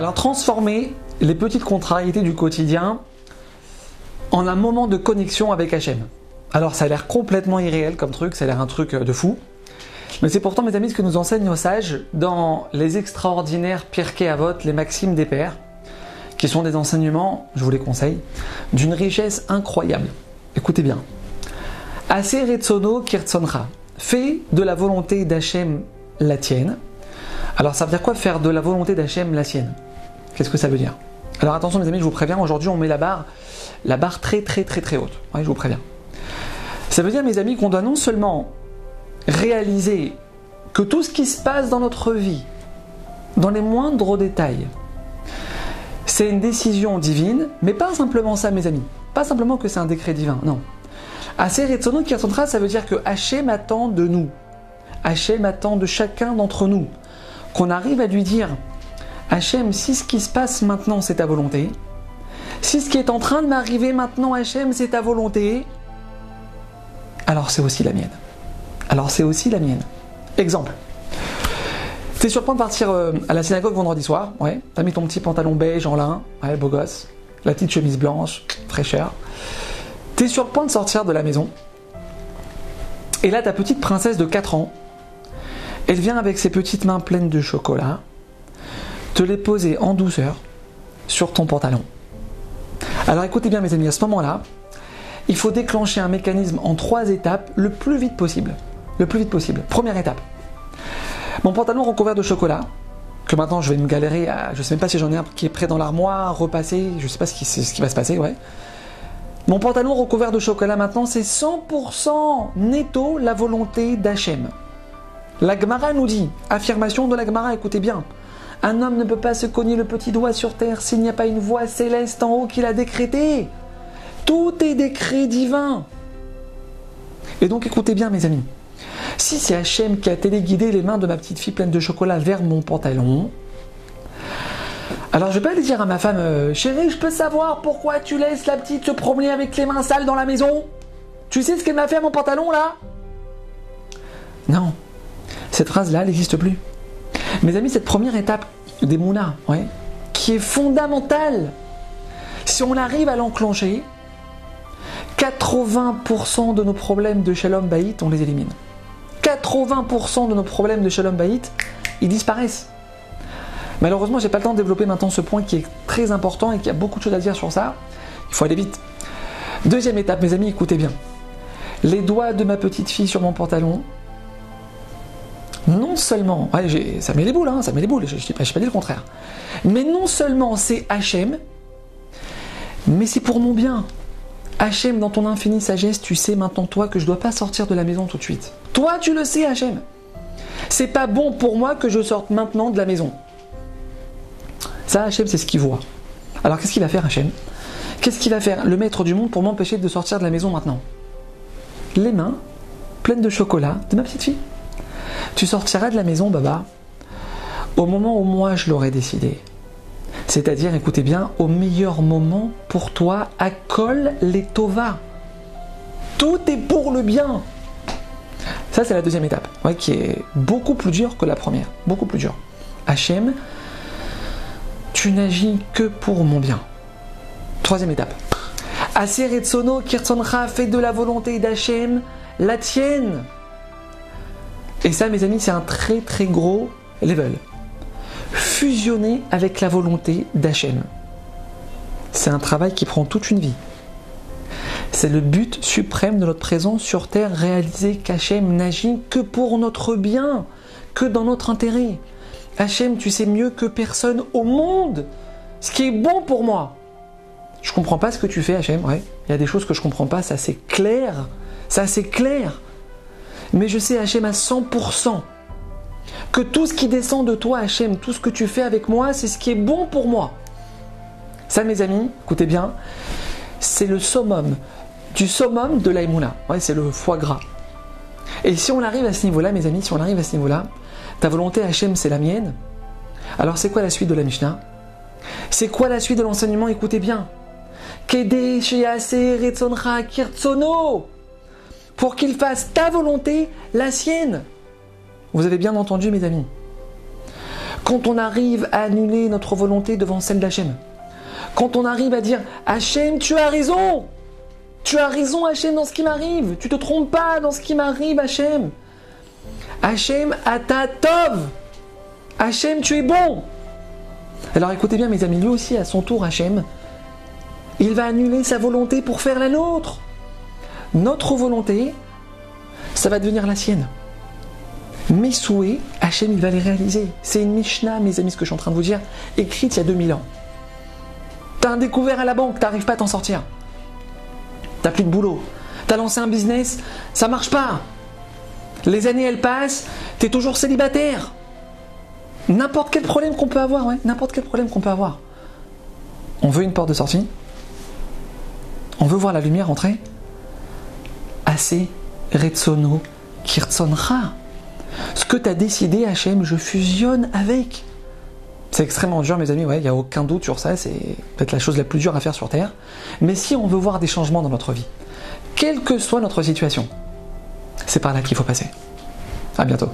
Alors transformer les petites contrariétés du quotidien en un moment de connexion avec Hachem. Alors ça a l'air complètement irréel comme truc, ça a l'air un truc de fou. Mais c'est pourtant, mes amis, ce que nous enseignent nos sages dans les extraordinaires Pirkei Avot, les maximes des pères, qui sont des enseignements, je vous les conseille, d'une richesse incroyable. Écoutez bien. Aser retzono kirtzoncha. Fais de la volonté d'Hachem la tienne. Alors ça veut dire quoi faire de la volonté d'Hachem la sienne? Qu'est-ce que ça veut dire? Alors attention mes amis, je vous préviens, aujourd'hui on met la barre très haute. Ouais, je vous préviens. Ça veut dire mes amis qu'on doit non seulement réaliser que tout ce qui se passe dans notre vie, dans les moindres détails, c'est une décision divine, mais pas simplement ça mes amis. Pas simplement que c'est un décret divin, non. Aser retzono kirtzoncha, ça veut dire que Hachem attend de nous. Hachem attend de chacun d'entre nous qu'on arrive à lui dire Hachem, si ce qui se passe maintenant c'est ta volonté, si ce qui est en train de m'arriver maintenant Hachem c'est ta volonté, alors c'est aussi la mienne. Alors c'est aussi la mienne. Exemple. T'es sur le point de partir à la synagogue vendredi soir, ouais, t'as mis ton petit pantalon beige en lin, ouais, beau gosse, la petite chemise blanche, fraîcheur. T'es sur le point de sortir de la maison, et là ta petite princesse de 4 ans, elle vient avec ses petites mains pleines de chocolat, te les poser en douceur sur ton pantalon. Alors écoutez bien mes amis, à ce moment-là, il faut déclencher un mécanisme en 3 étapes le plus vite possible. Le plus vite possible. Première étape. Mon pantalon recouvert de chocolat, que maintenant je vais me galérer à... Je sais même pas si j'en ai un qui est prêt dans l'armoire, repassé, je sais pas ce qui va se passer, ouais. Mon pantalon recouvert de chocolat maintenant, c'est 100% netto la volonté d'Hachem. La Gemara nous dit, affirmation de la Gemara, écoutez bien, un homme ne peut pas se cogner le petit doigt sur terre s'il n'y a pas une voix céleste en haut qui l'a décrété. Tout est décret divin. Et donc écoutez bien mes amis, si c'est Hachem qui a téléguidé les mains de ma petite fille pleine de chocolat vers mon pantalon, alors je vais pas aller dire à ma femme, chérie, je peux savoir pourquoi tu laisses la petite se promener avec les mains sales dans la maison? Tu sais ce qu'elle m'a fait à mon pantalon là? Non, cette phrase-là, elle n'existe plus. Mes amis, cette première étape des Mouna, ouais, qui est fondamentale, si on arrive à l'enclencher, 80% de nos problèmes de Shalom Bayit, on les élimine. 80% de nos problèmes de Shalom Bayit, ils disparaissent. Malheureusement, j'ai pas le temps de développer maintenant ce point qui est très important et qui a beaucoup de choses à dire sur ça. Il faut aller vite. Deuxième étape, mes amis, écoutez bien. Les doigts de ma petite fille sur mon pantalon, non seulement, ouais, ça met les boules, ça met les boules, je n'ai pas dit le contraire. Mais non seulement c'est Hachem, mais c'est pour mon bien. Hachem, dans ton infinie sagesse, tu sais maintenant toi que je ne dois pas sortir de la maison tout de suite. Toi, tu le sais, Hachem. C'est pas bon pour moi que je sorte maintenant de la maison. Ça, Hachem, c'est ce qu'il voit. Alors, qu'est-ce qu'il va faire, Hachem? Qu'est-ce qu'il va faire, le maître du monde, pour m'empêcher de sortir de la maison maintenant? Les mains pleines de chocolat de ma petite fille. Tu sortiras de la maison, Baba, au moment où moi je l'aurais décidé. C'est-à-dire, écoutez bien, au meilleur moment pour toi, Akol les Tova. Tout est pour le bien. Ça, c'est la deuxième étape, ouais, qui est beaucoup plus dure que la première. Beaucoup plus dure. Hachem, tu n'agis que pour mon bien. Troisième étape. Aser retzono kirtzoncha, fais de la volonté d'Hachem la tienne. Et ça, mes amis, c'est un très gros level. Fusionner avec la volonté d'Hachem. C'est un travail qui prend toute une vie. C'est le but suprême de notre présence sur terre, réaliser qu'Hachem n'agit que pour notre bien, que dans notre intérêt. Hachem, tu sais mieux que personne au monde ce qui est bon pour moi. Je comprends pas ce que tu fais, Hachem, ouais. Il y a des choses que je comprends pas, ça c'est clair. Ça c'est clair. Mais je sais, Hachem, à 100%, que tout ce qui descend de toi, Hachem, tout ce que tu fais avec moi, c'est ce qui est bon pour moi. Ça, mes amis, écoutez bien, c'est le summum du summum de l'aïmouna. Ouais, c'est le foie gras. Et si on arrive à ce niveau-là, mes amis, si on arrive à ce niveau-là, ta volonté, Hachem, c'est la mienne. Alors, c'est quoi la suite de la Mishnah? C'est quoi la suite de l'enseignement? Écoutez bien. Kede sheyase retzoncha kirtzono, pour qu'il fasse ta volonté la sienne. Vous avez bien entendu, mes amis. Quand on arrive à annuler notre volonté devant celle d'Hachem. Quand on arrive à dire « Hachem, tu as raison ! Tu as raison, Hachem, dans ce qui m'arrive. Tu te trompes pas dans ce qui m'arrive, Hachem. Hachem, ata tov. Hachem, tu es bon. » Alors écoutez bien mes amis, lui aussi à son tour, Hachem, il va annuler sa volonté pour faire la nôtre. Notre volonté, ça va devenir la sienne. Mes souhaits, Hachem, il va les réaliser. C'est une Mishnah, mes amis, ce que je suis en train de vous dire, écrite il y a 2000 ans. T'as un découvert à la banque, t'arrives pas à t'en sortir. T'as plus de boulot. T'as lancé un business, ça marche pas. Les années, elles passent, t'es toujours célibataire. N'importe quel problème qu'on peut avoir, ouais, n'importe quel problème qu'on peut avoir. On veut une porte de sortie. On veut voir la lumière entrer. Assez retsono kirtsonra. Ce que tu as décidé, Hachem, je fusionne avec. C'est extrêmement dur, mes amis, ouais, il n'y a aucun doute sur ça, c'est peut-être la chose la plus dure à faire sur Terre. Mais si on veut voir des changements dans notre vie, quelle que soit notre situation, c'est par là qu'il faut passer. À bientôt.